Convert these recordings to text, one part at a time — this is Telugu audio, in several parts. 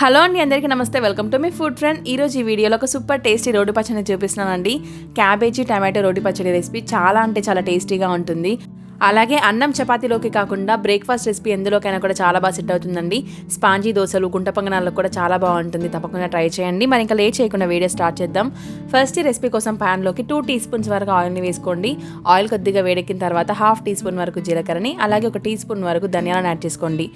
హలో అండి, అందరికీ నమస్తే. Welcome to my food friend. ఈరోజు ఈ వీడియోలో ఒక సూపర్ టేస్టీ రోటి పచ్చడిని చూపిస్తున్నానండి. క్యాబేజీ టమాటో రోటి పచ్చడి రెసిపీ చాలా అంటే చాలా టేస్టీగా ఉంటుంది. అలాగే అన్నం చపాతీలోకి కాకుండా బ్రేక్ఫాస్ట్ రెసిపీ ఎందులోకైనా కూడా చాలా బాగా సెట్ అవుతుందండి. స్పాంజీ దోశలు, గుంట పొంగనాలకు కూడా చాలా బాగుంటుంది. తప్పకుండా ట్రై చేయండి. మరి ఇంకా లేట్ చేయకుండా వీడియో స్టార్ట్ చేద్దాం. ఫస్ట్ ఈ రెసిపీ కోసం ప్యాన్లోకి 2 టీ స్పూన్స్ వరకు ఆయిల్ని వేసుకోండి. ఆయిల్ కొద్దిగా వేడెక్కిన తర్వాత 1/2 టీ స్పూన్ వరకు జీలకర్రని, అలాగే 1 టీ స్పూన్ వరకు ధనియాలను యాడ్ చేసుకోండి.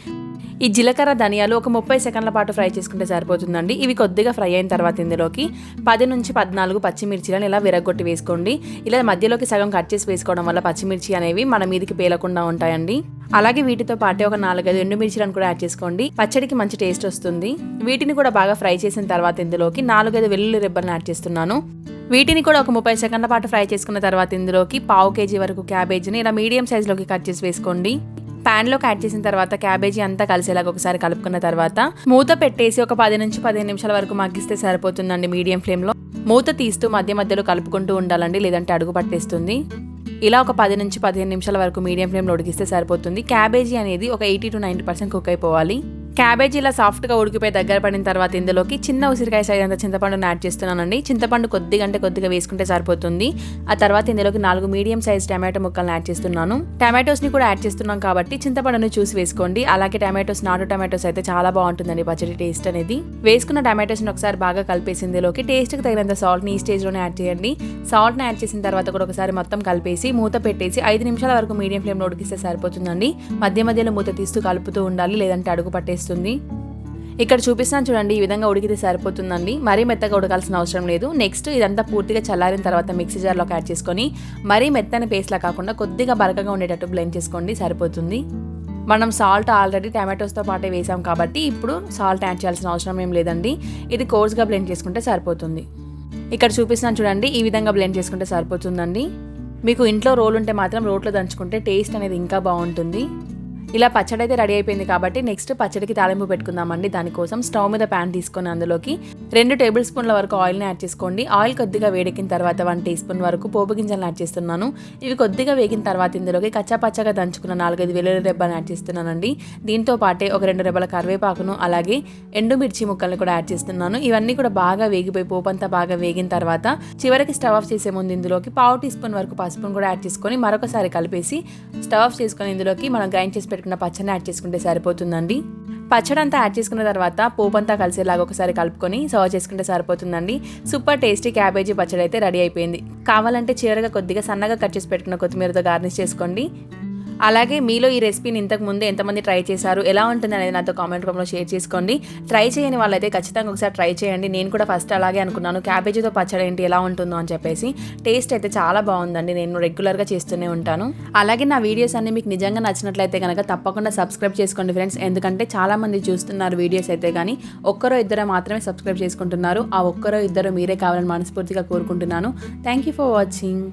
ఈ జీలకర్ర ధనియాలు ఒక 30 సెకండ్ల పాటు ఫ్రై చేసుకుంటే సరిపోతుందండి. ఇవి కొద్దిగా ఫ్రై అయిన తర్వాత ఇందులోకి 10 నుంచి 14 పచ్చిమిర్చిలను ఇలా విరగొట్టి వేసుకోండి. ఇలా మధ్యలోకి సగం కట్ చేసి వేసుకోవడం వల్ల పచ్చిమిర్చి అనేవి మన మీదకి పేలకుండా ఉంటాయండి. అలాగే వీటితో పాటే ఒక 4-5 ఎండుమిర్చిలను కూడా యాడ్ చేసుకోండి. పచ్చడికి మంచి టేస్ట్ వస్తుంది. వీటిని కూడా బాగా ఫ్రై చేసిన తర్వాత ఇందులోకి 4-5 వెల్లుల్లి రెబ్బలను యాడ్ చేస్తున్నాను. వీటిని కూడా ఒక 30 సెకండ్ల పాటు ఫ్రై చేసుకున్న తర్వాత ఇందులోకి 1/2 కేజీ వరకు క్యాబేజీని ఇలా మీడియం సైజులోకి కట్ చేసి వేసుకోండి. ప్యాన్లోకి యాడ్ చేసిన తర్వాత క్యాబేజీ అంతా కలిసేలాగా ఒకసారి కలుపుకున్న తర్వాత మూత పెట్టేసి ఒక 10 నుంచి 15 నిమిషాల వరకు మగ్గిస్తే సరిపోతుందండి. మీడియం ఫ్లేమ్లో మూత తీస్తూ మధ్య మధ్యలో కలుపుకుంటూ ఉండాలండి, లేదంటే అడుగు పట్టేస్తుంది. ఇలా ఒక 10 నుంచి 15 నిమిషాల వరకు మీడియం ఫ్లేమ్లో ఉడికిస్తే సరిపోతుంది. క్యాబేజీ అనేది ఒక 80 to 90% కుక్ అయిపోవాలి. క్యాబేజీ ఇలా సాఫ్ట్గా ఉడికిపోయి దగ్గర పడిన తర్వాత ఇందులోకి చిన్న ఉసిరికాయ సైజ్ అంత చింతపండుని యాడ్ చేస్తున్నానండి. చింతపండు కొద్దిగా వేసుకుంటే సరిపోతుంది. ఆ తర్వాత ఇందులోకి 4 మీడియం సైజ్ టమాటో ముక్కలను యాడ్ చేస్తున్నాను. టమాటోస్ని కూడా యాడ్ చేస్తున్నాం కాబట్టి చింతపండుని చూసి వేసుకోండి. అలాగే టమాటోస్, నాటు టమాటోస్ అయితే చాలా బాగుంటుందండి పచ్చడి టేస్ట్ అనేది. వేసుకున్న టమాటోస్ని ఒకసారి బాగా కలిపేసి ఇందులోకి టేస్ట్కి తగినంత సాల్ట్ని ఈ స్టేజ్లోనే యాడ్ చేయండి. సాల్ట్ని యాడ్ చేసిన తర్వాత కూడా ఒకసారి మొత్తం కలిపేసి మూత పెట్టేసి 5 నిమిషాల వరకు మీడియం ఫ్లేమ్లో ఉడికిస్తే సరిపోతుందండి. మధ్య మధ్యలో మూత తీస్తూ కలుపుతూ ఉండాలి, లేదంటే అడుగు పట్టేస్తుంది. ఇక్కడ చూపిస్తాను చూడండి, ఈ విధంగా ఉడికితే సరిపోతుందండి. మరీ మెత్తగా ఉడకాల్సిన అవసరం లేదు. నెక్స్ట్ ఇదంతా పూర్తిగా చల్లారిన తర్వాత మిక్సీ జార్లోకి యాడ్ చేసుకొని మరీ మెత్తని పేస్ట్లా కాకుండా కొద్దిగా బరకగా ఉండేటట్టు బ్లెండ్ చేసుకోండి, సరిపోతుంది. మనం సాల్ట్ ఆల్రెడీ టమాటోస్తో పాటే వేసాం కాబట్టి ఇప్పుడు సాల్ట్ యాడ్ చేయాల్సిన అవసరం ఏం లేదండి. ఇది కోర్స్గా బ్లెండ్ చేసుకుంటే సరిపోతుంది. ఇక్కడ చూపిస్తాను చూడండి, ఈ విధంగా బ్లెండ్ చేసుకుంటే సరిపోతుందండి. మీకు ఇంట్లో రోల్ ఉంటే మాత్రం రోట్లో దంచుకుంటే టేస్ట్ అనేది ఇంకా బాగుంటుంది. ఇలా పచ్చడి అయితే రెడీ అయిపోయింది కాబట్టి నెక్స్ట్ పచ్చడికి తాలింపు పెట్టుకుందామండి. దానికోసం స్టవ్ మీద ప్యాన్ తీసుకొని అందులోకి 2 టేబుల్ స్పూన్ల వరకు ఆయిల్ని యాడ్ చేసుకోండి. ఆయిల్ కొద్దిగా వేడెక్కిన తర్వాత 1 టీ స్పూన్ వరకు పోపు గింజలను యాడ్ చేస్తున్నాను. ఇవి కొద్దిగా వేగిన తర్వాత ఇందులోకి కచ్చాపచ్చగా దంచుకున్న 4-5 వెల్లుల్లి రెబ్బలను యాడ్ చేస్తున్నానండి. దీంతో పాటే ఒక 2 రెబ్బల కరివేపాకును, అలాగే ఎండుమిర్చి ముక్కల్ని కూడా యాడ్ చేస్తున్నాను. ఇవన్నీ కూడా బాగా వేగిపోయి పోపు అంతా బాగా వేగిన తర్వాత చివరికి స్టవ్ ఆఫ్ చేసే ముందు ఇందులోకి 1/2 టీ స్పూన్ వరకు పసుపును కూడా యాడ్ చేసుకొని మరొకసారి కలిపేసి స్టవ్ ఆఫ్ చేసుకొని ఇందులోకి మనం గ్రైండ్ చేసి పెట్టుకున్న పచ్చడిని యాడ్ చేసుకుంటే సరిపోతుందండి. పచ్చడి అంతా యాడ్ చేసుకున్న తర్వాత పోపు అంతా కలిసేలాగా ఒకసారి కలుపుకొని సర్వ్ చేసుకుంటే సరిపోతుందండి. సూపర్ టేస్టీ క్యాబేజీ పచ్చడి అయితే రెడీ అయిపోయింది. కావాలంటే చివరగా కొద్దిగా సన్నగా కట్ చేసి పెట్టుకున్న కొత్తిమీరతో గార్నిష్ చేసుకోండి. అలాగే మీలో ఈ రెసిపీని ఇంతకు ముందు ఎంతమంది ట్రై చేశారు, ఎలా ఉంటుంది అనేది నాతో కామెంట్ రూపంలో షేర్ చేసుకోండి. ట్రై చేయని వాళ్ళైతే ఖచ్చితంగా ఒకసారి ట్రై చేయండి. నేను కూడా ఫస్ట్ అలాగే అనుకున్నాను, క్యాబేజీతో పచ్చడి ఏంటి ఎలా ఉంటుందో అని చెప్పేసి. టేస్ట్ అయితే చాలా బాగుందండి. నేను రెగ్యులర్గా చేస్తూనే ఉంటాను. అలాగే నా వీడియోస్ అన్ని మీకు నిజంగా నచ్చినట్లయితే కనుక తప్పకుండా సబ్స్క్రైబ్ చేసుకోండి ఫ్రెండ్స్. ఎందుకంటే చాలా మంది చూస్తున్నారు వీడియోస్ అయితే, కానీ ఒక్కరో ఇద్దరు మాత్రమే సబ్స్క్రైబ్ చేసుకుంటున్నారు. ఆ ఒక్కరో ఇద్దరు మీరే కావాలని మనస్ఫూర్తిగా కోరుకుంటున్నాను. Thank you for watching.